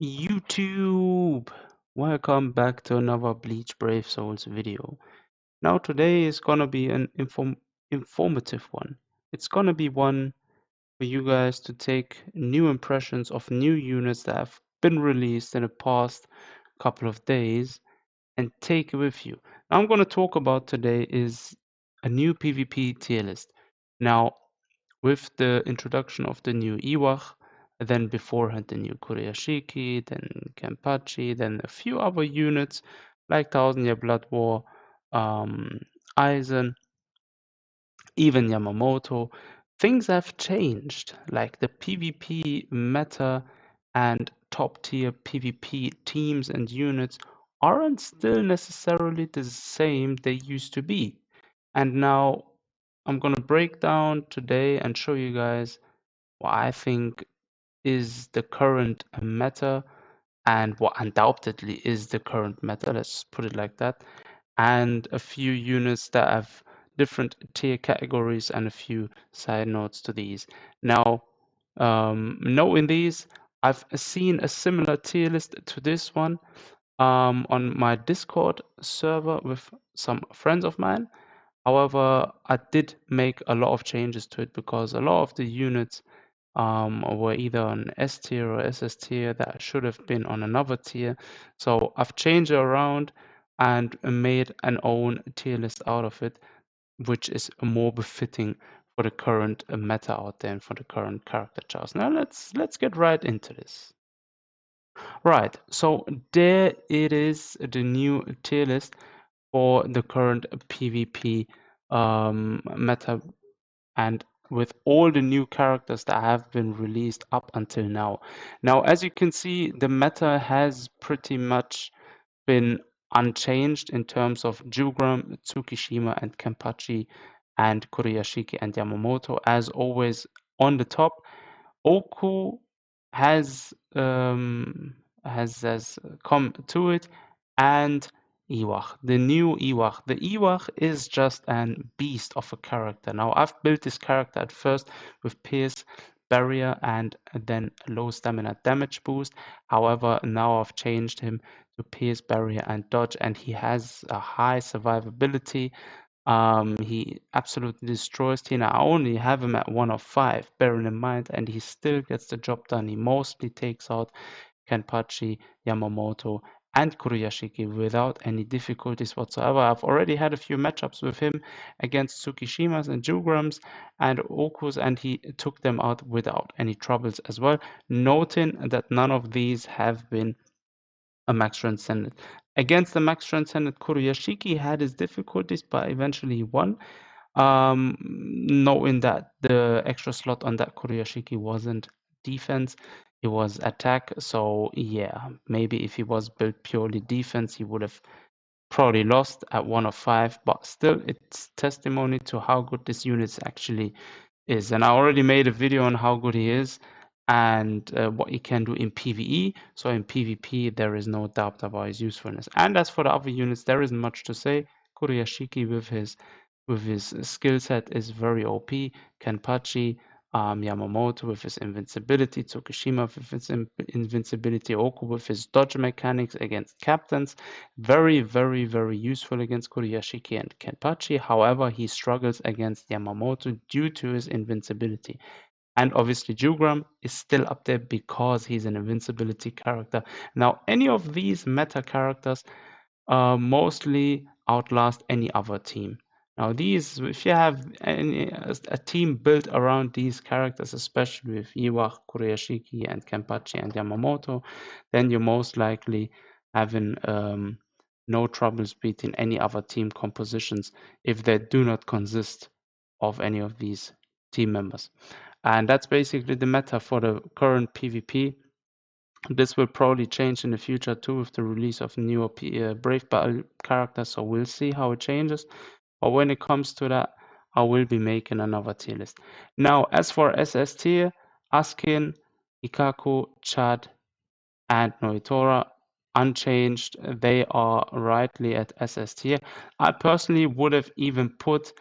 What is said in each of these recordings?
YouTube! Welcome back to another Bleach Brave Souls video. Now today is gonna be an informative one. It's gonna be one for you guys to take new impressions of new units that have been released in the past couple of days and take it with you. Now I'm gonna talk about today is a new PvP tier list. Now with the introduction of the new Iwak, then beforehand the new Kurashiki, then Kenpachi, then a few other units like Thousand Year Blood War, Aizen, even Yamamoto. Things have changed, like the PvP meta and top tier PvP teams and units aren't still necessarily the same they used to be. And now I'm gonna break down today and show you guys what I think is the current meta and what undoubtedly is the current meta, let's put it like that, and a few units that have different tier categories and a few side notes to these. Now, knowing these, I've seen a similar tier list to this one on my Discord server with some friends of mine. However, I did make a lot of changes to it because a lot of the units were either on S tier or SS tier that should have been on another tier. So I've changed it around and made an own tier list out of it, which is more befitting for the current meta out there and for the current character charts. Now let's get right into this. Right, so there it is, the new tier list for the current PvP meta and with all the new characters that have been released up until now. Now, as you can see, the meta has pretty much been unchanged in terms of Jugram, Tsukishima, and Kenpachi, and Kurashiki and Yamamoto, as always on the top. Oku has has come to it, and Iwak, the new Iwak. The Iwak is just an beast of a character. Now, I've built this character at first with Pierce, Barrier, and then low stamina damage boost. However, now I've changed him to Pierce, Barrier, and Dodge, and he has a high survivability. He absolutely destroys Tina. I only have him at 1 of 5, bearing in mind, and he still gets the job done. He mostly takes out Kenpachi, Yamamoto, and Kurashiki without any difficulties whatsoever. I've already had a few matchups with him against Tsukishimas and Jugrams and Okus, and he took them out without any troubles as well, noting that none of these have been a Max Transcendent. Against the Max Transcendent, Kurashiki had his difficulties, but eventually he won. Knowing that the extra slot on that Kurashiki wasn't defense, it was attack. So yeah, maybe if he was built purely defense, he would have probably lost at 1 of 5, but still it's testimony to how good this unit actually is. And I already made a video on how good he is and what he can do in PvE. So in PvP, there is no doubt about his usefulness. And as for the other units, there isn't much to say. Kurashiki with his skill set is very OP. Kenpachi, Yamamoto with his invincibility, Tsukishima with his invincibility, Oku with his dodge mechanics against captains. Very, very, very useful against Kurashiki and Kenpachi. However, he struggles against Yamamoto due to his invincibility. And obviously, Jugram is still up there because he's an invincibility character. Now, any of these meta characters mostly outlast any other team. Now, these, if you have a team built around these characters, especially with Iwak, Kurashiki, and Kenpachi and Yamamoto, then you're most likely having no troubles beating any other team compositions if they do not consist of any of these team members. And that's basically the meta for the current PvP. This will probably change in the future too with the release of newer Brave Battle characters, so we'll see how it changes. But when it comes to that, I will be making another tier list. Now, as for SS tier, Askin, Ikaku, Chad, and Noitora, unchanged. They are rightly at SS tier. I personally would have even put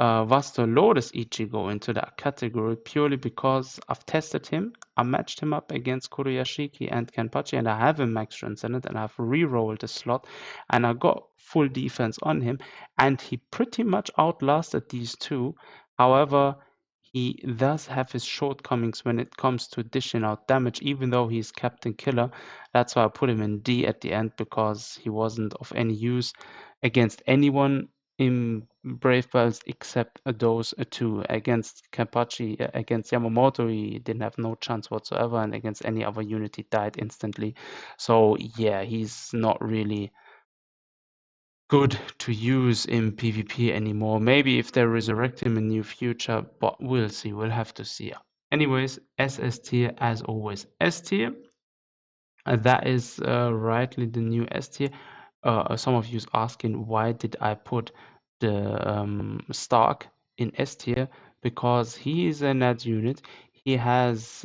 Vasto Lotus Ichigo into that category purely because I've tested him. I matched him up against Kuruyashiki and Kenpachi, and I have him max transcended, and I've re-rolled the slot, and I got full defense on him, and he pretty much outlasted these two. However, he does have his shortcomings when it comes to dishing out damage, even though he's Captain Killer. That's why I put him in D at the end, because he wasn't of any use against anyone in Brave Bells except those two. Against Kenpachi, against Yamamoto, he didn't have no chance whatsoever, and against any other unit, he died instantly. So yeah, he's not really good to use in PvP anymore. Maybe if they resurrect him in near future, but we'll see. We'll have to see. Anyways, SS tier as always. S tier, that is rightly the new S tier. Some of you is asking why did I put the Stark in S tier, because he is a net unit. He has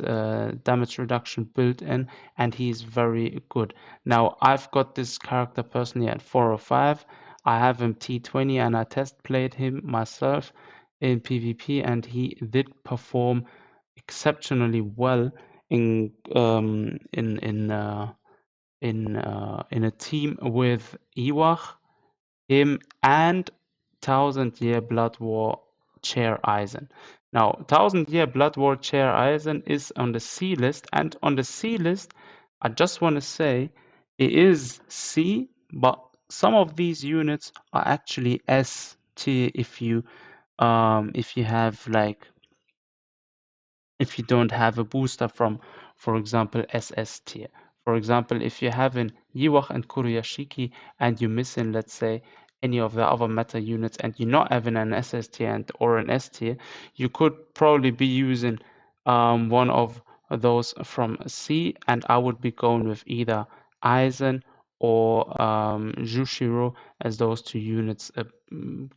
damage reduction built in, and he's very good. Now, I've got this character personally at 405. I have him T20, and I test played him myself in PvP, and he did perform exceptionally well in in a team with Ewach, him, and Thousand Year Blood War Chair Eisen. Now, Thousand Year Blood War Chair Eisen is on the C list, and on the C list, I just want to say it is C, but some of these units are actually S tier if you have like if you don't have a booster from, for example, SS tier. For example, if you have in Yiwach and Kuruyashiki and you're missing, let's say, any of the other meta units and you're not having an SS tier or an S tier, you could probably be using one of those from C, and I would be going with either Aizen or Jushiro, as those two units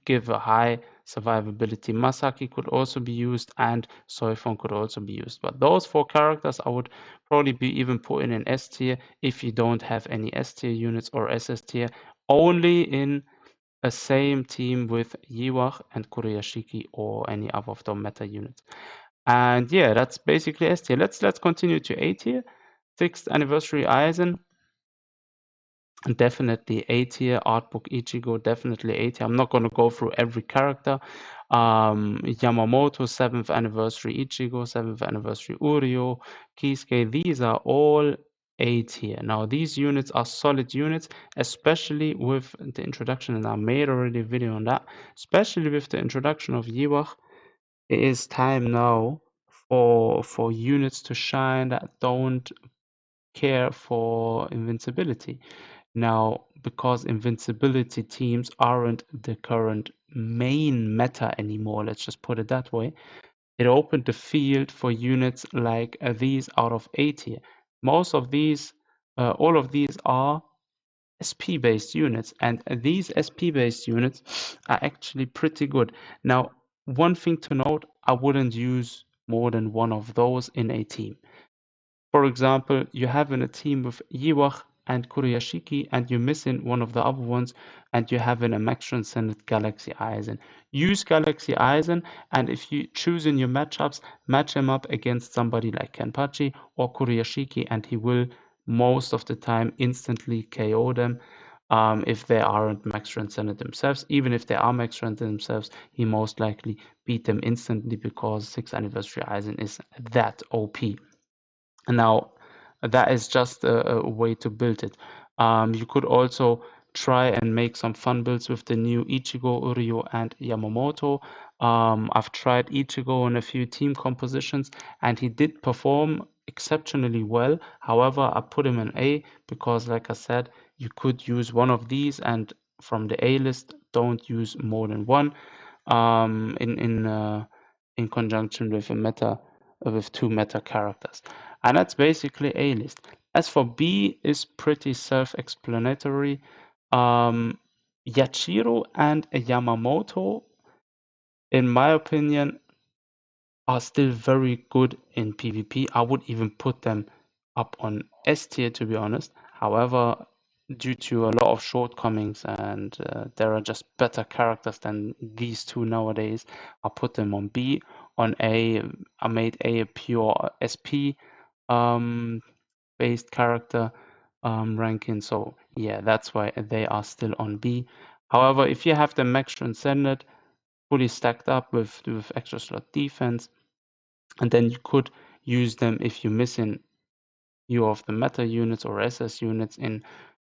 give a high survivability. Masaki could also be used, and Soifon could also be used. But those four characters I would probably be even putting in S tier if you don't have any S tier units or SS tier, only in a same team with Yiwach and Kuruyashiki or any other of the meta units. And yeah, that's basically S tier. Let's continue to A tier. 6th anniversary Aizen. Definitely A tier. Artbook Ichigo, definitely A tier. I'm not going to go through every character. Yamamoto, 7th anniversary Ichigo, 7th anniversary Uryu, Kisuke, these are all A tier. Now, these units are solid units, especially with the introduction, and I made already a video on that, especially with the introduction of Yiwach. It is time now for units to shine that don't care for invincibility. Now, because invincibility teams aren't the current main meta anymore, let's just put it that way, it opened the field for units like these out of A tier. Most of these, all of these are SP-based units, and these SP-based units are actually pretty good. Now, one thing to note, I wouldn't use more than one of those in a team. For example, you have in a team with Yiwach and Kuruyashiki, and you're missing one of the other ones, and you have in a max transcended Galaxy Aizen. Use Galaxy Aizen, and if you choose in your matchups, match him up against somebody like Kenpachi or Kuruyashiki, and he will most of the time instantly KO them. If they aren't max transcended themselves. Even if they are max transcended themselves, he most likely beat them instantly, because 6th anniversary Aizen is that OP. Now, that is just a way to build it. You could also try and make some fun builds with the new Ichigo, Uryu, and Yamamoto. I've tried Ichigo in a few team compositions, and he did perform exceptionally well. However, I put him in A because, like I said, you could use one of these, and from the A list, don't use more than one in conjunction with a meta with two meta characters. And that's basically A list. As for B, is pretty self-explanatory. Yachiro and Yamamoto, in my opinion, are still very good in PvP. I would even put them up on S tier, to be honest. However, due to a lot of shortcomings, and there are just better characters than these two nowadays. I put them on B. On A, I made A a pure SP based character ranking. So yeah, that's why they are still on B. However, if you have them max transcended, fully stacked up with extra slot defense, and then you could use them if you're missing few of the meta units or SS units in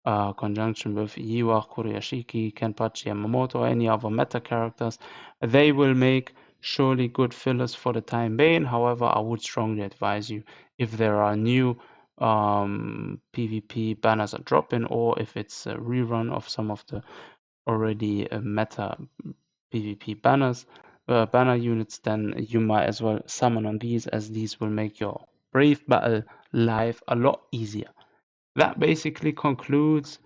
conjunction with Iwa, Kurashiki, Kenpachi, Yamamoto, or any other meta characters. They will make surely good fillers for the time being. However, I would strongly advise you, if there are new PvP banners are dropping, or if it's a rerun of some of the already meta PvP banners, banner units, then you might as well summon on these, as these will make your Brave Battle life a lot easier. That basically concludes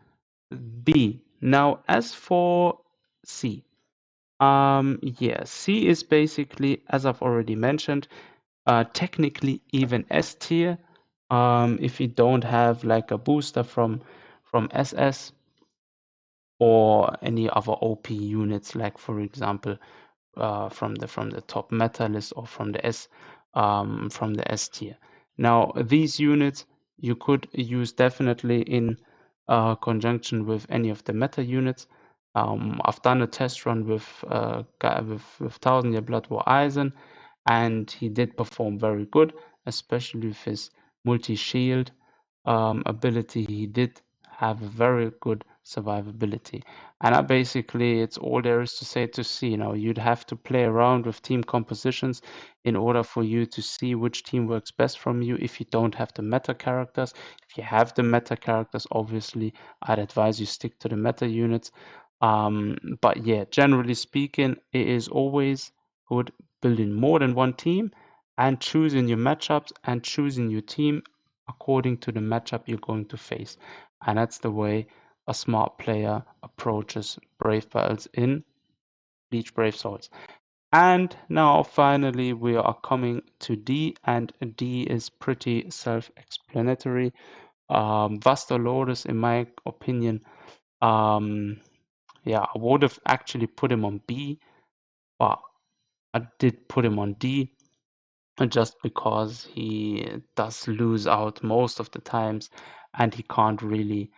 B. Now, as for C, yeah, C is basically, as I've already mentioned, technically even S tier. If you don't have like a booster from SS or any other OP units, like for example from the top meta list or from the S tier. Now these units you could use definitely in conjunction with any of the meta units. I've done a test run with 1000 Year Blood War Eisen, and he did perform very good, especially with his multi-shield ability. He did have a very good survivability. And that basically, it's all there is to say to see. You know, you'd have to play around with team compositions in order for you to see which team works best from you if you don't have the meta characters. If you have the meta characters, obviously, I'd advise you stick to the meta units. But yeah, generally speaking, it is always good building more than one team and choosing your matchups and choosing your team according to the matchup you're going to face. And that's the way a smart player approaches Brave Battles in Bleach Brave Swords. And now finally we are coming to D, and D is pretty self-explanatory. Vasto Lotus, in my opinion, yeah, I would have actually put him on B, but I did put him on D just because he does lose out most of the times, and he can't really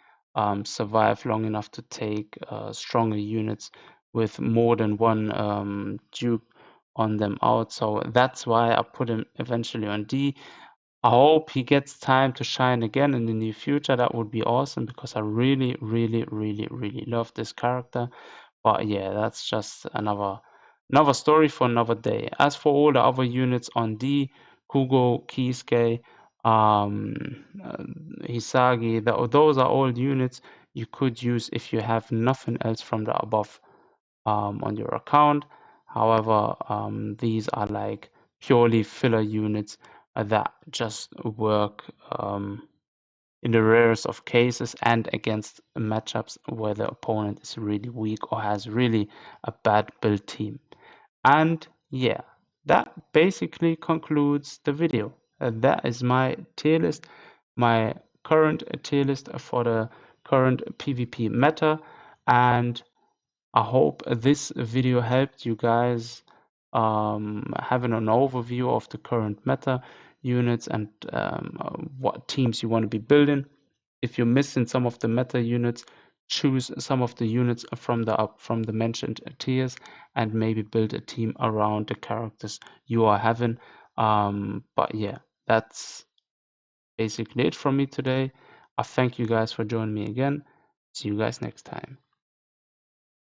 survive long enough to take stronger units with more than one dupe on them out. So that's why I put him eventually on D. I hope he gets time to shine again in the near future. That would be awesome, because I really, really, really, really love this character. But yeah, that's just another story for another day. As for all the other units on D, Kugo, Kisuke, Hisagi, those are all units you could use if you have nothing else from the above on your account. However, these are like purely filler units that just work in the rarest of cases and against matchups where the opponent is really weak or has really a bad build team. And yeah, that basically concludes the video. That is my tier list, my current tier list for the current PvP meta, and I hope this video helped you guys having an overview of the current meta units and what teams you want to be building. If you're missing some of the meta units, choose some of the units from the mentioned tiers and maybe build a team around the characters you are having. But yeah, that's basically it from me today. I thank you guys for joining me again. See you guys next time.